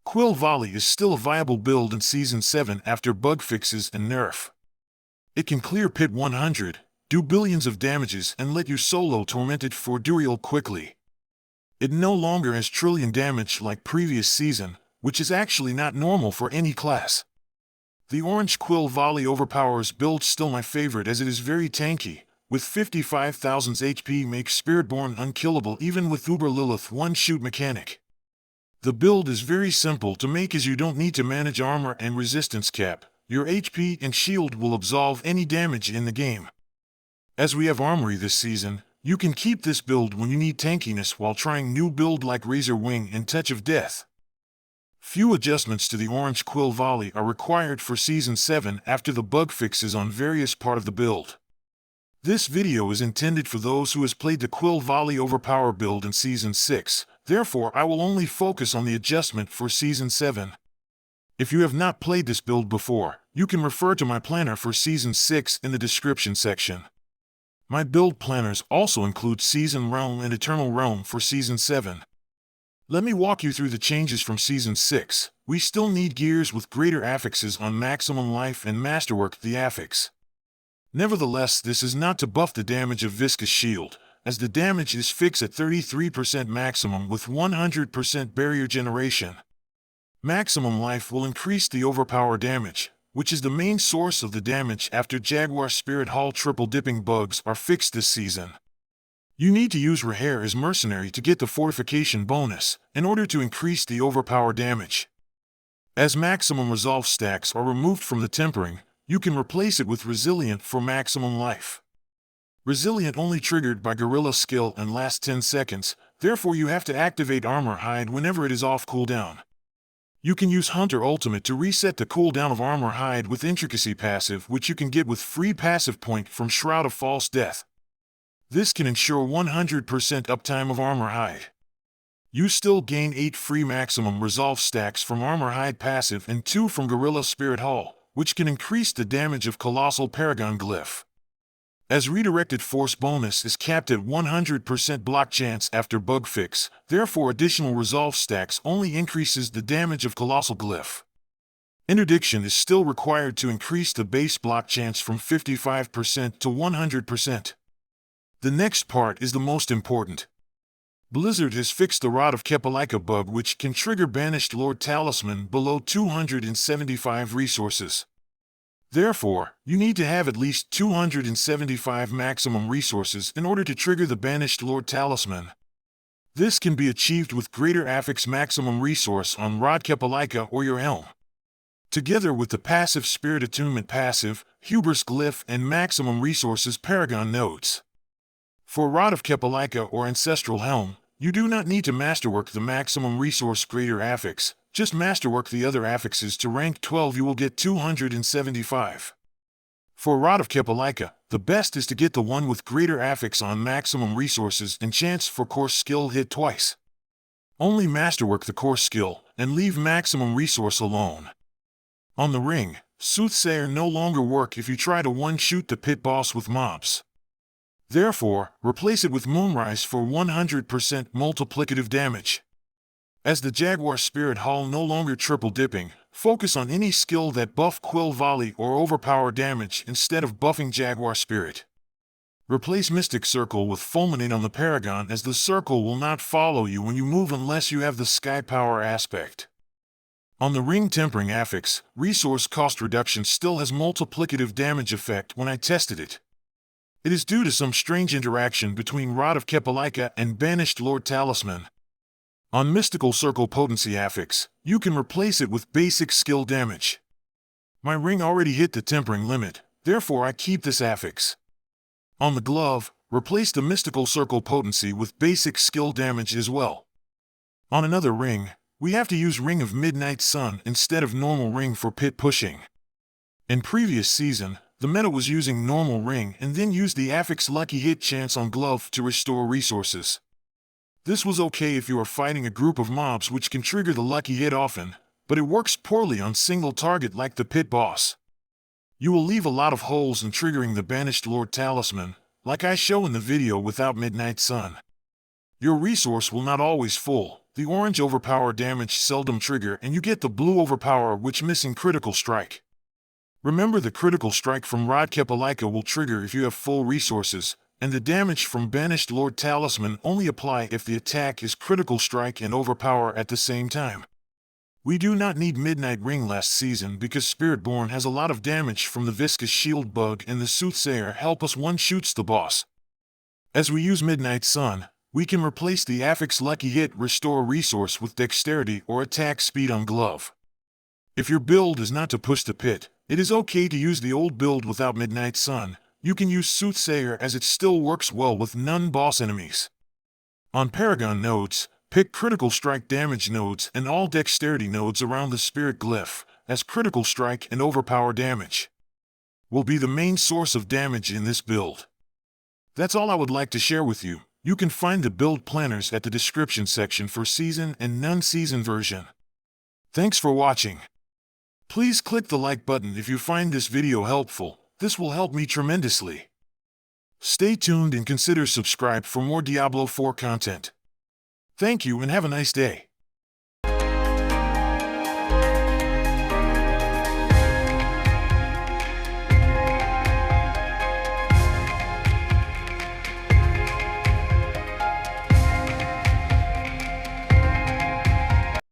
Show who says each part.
Speaker 1: Quill Volley is still a viable build in Season 7 after bug fixes and nerf. It can clear Pit 100, do billions of damages and let you solo Tormented for Duriel quickly. It no longer has trillion damage like previous season, which is actually not normal for any class. The Orange Quill Volley Overpower's build still my favorite as it is very tanky, with 55,000 HP makes Spiritborn unkillable even with Uber Lilith one-shoot mechanic. The build is very simple to make as you don't need to manage armor and resistance cap. Your HP and shield will absolve any damage in the game. As we have Armory this season, you can keep this build when you need tankiness while trying new build like Razor Wing and Touch of Death. Few adjustments to the Orange Quill Volley are required for Season 7 after the bug fixes on various part of the build. This video is intended for those who has played the Quill Volley Overpower build in Season 6, therefore I will only focus on the adjustment for Season 7. If you have not played this build before, you can refer to my planner for Season 6 in the description section. My build planners also include Season Realm and Eternal Realm for Season 7. Let me walk you through the changes from Season 6. We still need gears with greater affixes on Maximum Life and Masterwork the affix. Nevertheless, this is not to buff the damage of Viscous Shield, as the damage is fixed at 33% maximum with 100% barrier generation. Maximum Life will increase the overpower damage, which is the main source of the damage after Jaguar Spirit Hall triple dipping bugs are fixed this season. You need to use Rehair as Mercenary to get the fortification bonus, in order to increase the overpower damage. As maximum resolve stacks are removed from the tempering, you can replace it with Resilient for maximum life. Resilient only triggered by Gorilla skill and lasts 10 seconds, therefore you have to activate Armor Hide whenever it is off cooldown. You can use Hunter Ultimate to reset the cooldown of Armor Hide with Intricacy passive, which you can get with free passive point from Shroud of False Death. This can ensure 100% uptime of Armor Hide. You still gain 8 free maximum resolve stacks from Armor Hide passive and 2 from Gorilla Spirit Hall, which can increase the damage of Colossal Paragon Glyph. As Redirected Force bonus is capped at 100% block chance after bug fix, therefore additional resolve stacks only increases the damage of Colossal Glyph. Interdiction is still required to increase the base block chance from 55% to 100%. The next part is the most important. Blizzard has fixed the Rod of Kepalika bug, which can trigger Banished Lord Talisman below 275 resources. Therefore, you need to have at least 275 maximum resources in order to trigger the Banished Lord Talisman. This can be achieved with greater affix maximum resource on Rod Kepalika or your helm. Together with the passive Spirit Attunement passive, Hubris Glyph and maximum resources Paragon nodes. For Rod of Kepalika or Ancestral Helm, you do not need to masterwork the maximum resource greater affix, just masterwork the other affixes to rank 12 you will get 275. For Rod of Kepalika, the best is to get the one with greater affix on maximum resources and chance for course skill hit twice. Only masterwork the course skill, and leave maximum resource alone. On the ring, Soothsayer no longer work if you try to one-shoot the pit boss with mobs. Therefore, replace it with Moonrise for 100% multiplicative damage. As the Jaguar Spirit Hall no longer triple dipping, focus on any skill that buff Quill Volley or overpower damage instead of buffing Jaguar Spirit. Replace Mystic Circle with Fulminate on the Paragon, as the circle will not follow you when you move unless you have the Sky Power aspect. On the ring tempering affix, resource cost reduction still has multiplicative damage effect when I tested it. It is due to some strange interaction between Rod of Kepalika and Banished Lord Talisman. On Mystical Circle Potency affix, you can replace it with basic skill damage. My ring already hit the tempering limit, therefore I keep this affix. On the glove, replace the Mystical Circle Potency with basic skill damage as well. On another ring, we have to use Ring of Midnight Sun instead of normal ring for pit pushing. In previous season, the meta was using normal ring and then used the affix lucky hit chance on glove to restore resources. This was okay if you are fighting a group of mobs which can trigger the lucky hit often, but it works poorly on single target like the pit boss. You will leave a lot of holes in triggering the Banished Lord Talisman, like I show in the video without Midnight Sun. Your resource will not always full, The Orange Overpower damage seldom trigger and you get the Blue Overpower which missing Critical Strike. Remember the Critical Strike from Rod Kepalika will trigger if you have full resources, and the damage from Banished Lord Talisman only apply if the attack is Critical Strike and Overpower at the same time. We do not need Midnight Ring last season because Spiritborn has a lot of damage from the Viscous Shield bug and the Soothsayer help us one-shoots the boss. As we use Midnight Sun, we can replace the Affix Lucky Hit Restore resource with Dexterity or Attack Speed on Glove. If your build is not to push the pit, it is okay to use the old build without Midnight Sun. You can use Soothsayer as it still works well with non-boss enemies. On Paragon nodes, pick Critical Strike damage nodes and all Dexterity nodes around the Spirit Glyph, as Critical Strike and Overpower damage will be the main source of damage in this build. That's all I would like to share with you. You can find the build planners at the description section for season and non-season version. Thanks for watching. Please click the like button if you find this video helpful. This will help me tremendously. Stay tuned and consider subscribe for more Diablo 4 content. Thank you and have a nice day.